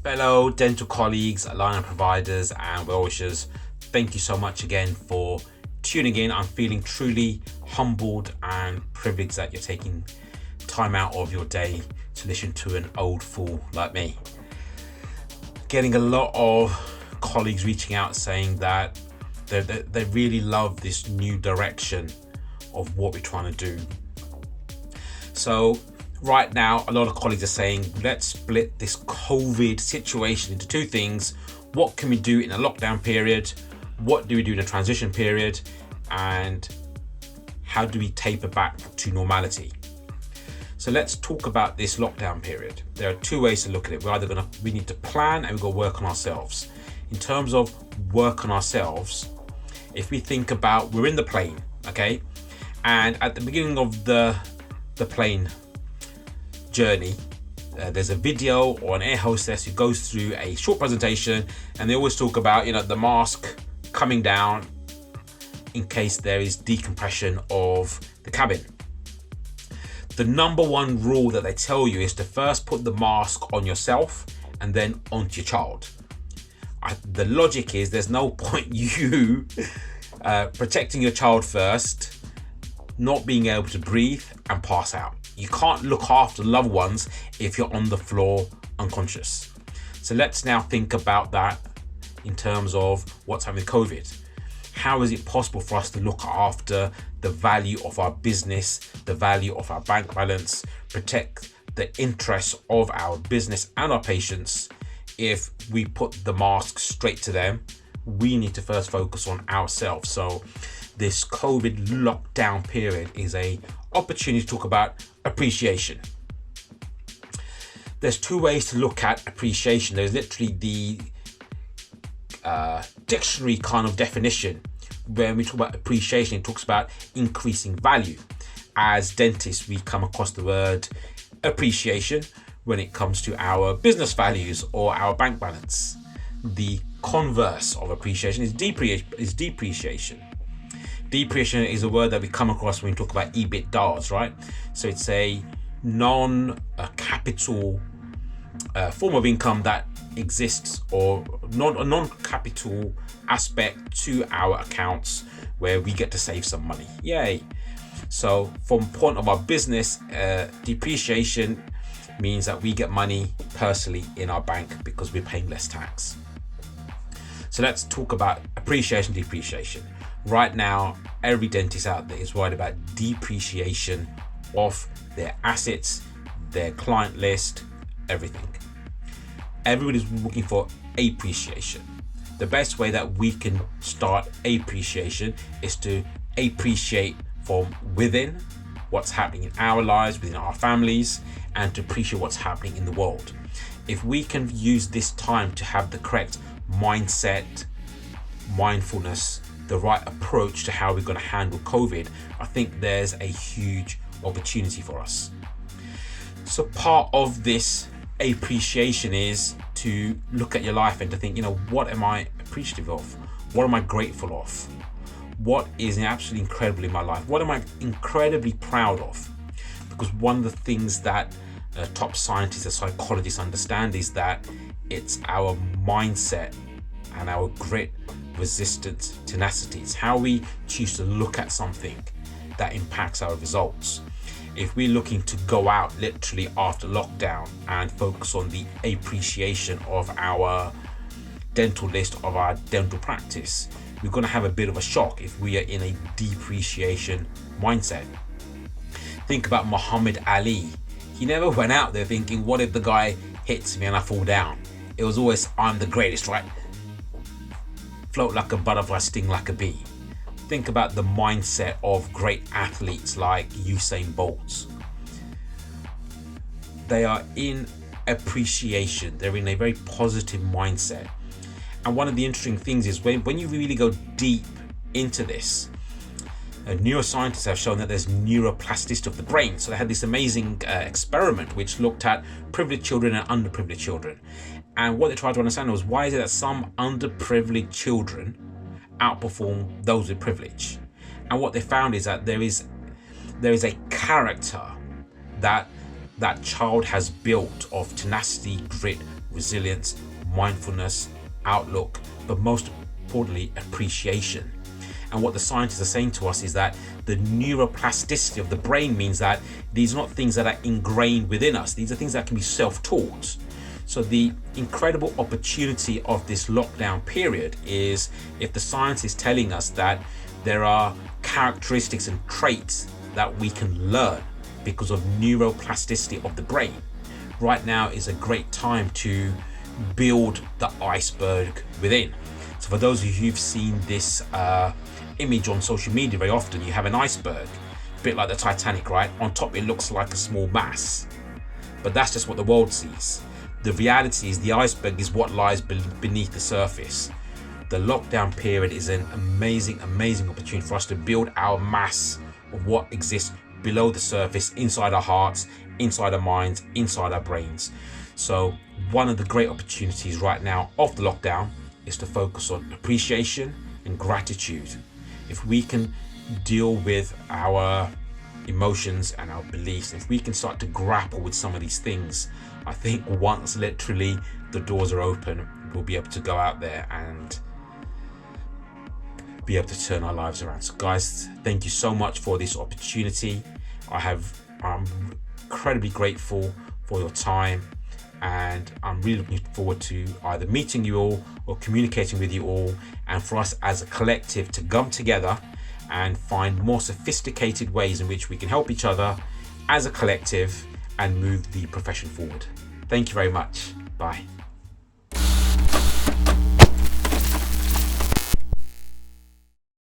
Fellow dental colleagues, alignment providers, and well wishers, thank you so much again for tuning in. I'm feeling truly humbled and privileged that you're taking time out of your day to listen to an old fool like me. Getting a lot of colleagues reaching out saying that they really love this new direction of what we're trying to do. So right now, a lot of colleagues are saying, let's split this COVID situation into two things. What can we do in a lockdown period? What do we do in a transition period? And how do we taper back to normality? So let's talk about this lockdown period. There are two ways to look at it. We need to plan and we've got to work on ourselves. In terms of work on ourselves, if we think about, we're in the plane, okay? And at the beginning of the plane journey, there's a video or an air hostess who goes through a short presentation, and they always talk about the mask coming down in case there is decompression of the cabin. The number one rule that they tell you is to first put the mask on yourself and then onto your child. The logic is there's no point you protecting your child first, not being able to breathe and pass out. You can't look after loved ones if you're on the floor unconscious. So let's now think about that in terms of what's happening with COVID. How is it possible for us to look after the value of our business, the value of our bank balance, protect the interests of our business and our patients if we put the mask straight to them? We need to first focus on ourselves. So this COVID lockdown period is an opportunity to talk about appreciation. There's two ways to look at appreciation. There's literally the dictionary kind of definition. When we talk about appreciation, it talks about increasing value. As dentists, we come across the word appreciation when it comes to our business values or our bank balance. The converse of appreciation is depreciation. Depreciation is a word that we come across when we talk about EBITDAs, right? So it's a non-capital form of income that exists, or a non-capital aspect to our accounts where we get to save some money. Yay! So from point of our business, depreciation means that we get money personally in our bank because we're paying less tax. So let's talk about appreciation, depreciation. Right now, every dentist out there is worried about depreciation of their assets, their client list, everything. Everybody's looking for appreciation. The best way that we can start appreciation is to appreciate from within what's happening in our lives, within our families, and to appreciate what's happening in the world. If we can use this time to have the correct mindset, mindfulness, the right approach to how we're going to handle COVID, I think there's a huge opportunity for us. So part of this appreciation is to look at your life and to think, what am I appreciative of? What am I grateful of? What is absolutely incredible in my life? What am I incredibly proud of? Because one of the things that top scientists and psychologists understand is that it's our mindset and our grit, resistance, tenacity. It's how we choose to look at something that impacts our results. If we're looking to go out literally after lockdown and focus on the appreciation of our dental list, of our dental practice, we're going to have a bit of a shock if we are in a depreciation mindset. Think about Muhammad Ali. He never went out there thinking, what if the guy hits me and I fall down? It was always, I'm the greatest, right? Float like a butterfly, sting like a bee. Think about the mindset of great athletes like Usain Bolt. They are in appreciation. They're in a very positive mindset. And one of the interesting things is when you really go deep into this, neuroscientists have shown that there's neuroplasticity of the brain. So they had this amazing experiment which looked at privileged children and underprivileged children. And what they tried to understand was, why is it that some underprivileged children outperform those with privilege? And what they found is that there is a character that child has built of tenacity, grit, resilience, mindfulness, outlook, but most importantly, appreciation. And what the scientists are saying to us is that the neuroplasticity of the brain means that these are not things that are ingrained within us. These are things that can be self-taught. So the incredible opportunity of this lockdown period is, if the science is telling us that there are characteristics and traits that we can learn because of neuroplasticity of the brain, right now is a great time to build the iceberg within. So for those of you who've seen this image on social media, very often you have an iceberg, a bit like the Titanic, right? On top it looks like a small mass, but that's just what the world sees. The reality is the iceberg is what lies beneath the surface. The lockdown period is an amazing opportunity for us to build our mass of what exists below the surface, inside our hearts, inside our minds, inside our brains. So one of the great opportunities right now of the lockdown is to focus on appreciation and gratitude. If we can deal with our emotions and our beliefs, if we can start to grapple with some of these things, I think once literally the doors are open, we'll be able to go out there and be able to turn our lives around. So guys, thank you so much for this opportunity. I'm incredibly grateful for your time, and I'm really looking forward to either meeting you all or communicating with you all, and for us as a collective to come together and find more sophisticated ways in which we can help each other as a collective and move the profession forward. Thank you very much. Bye.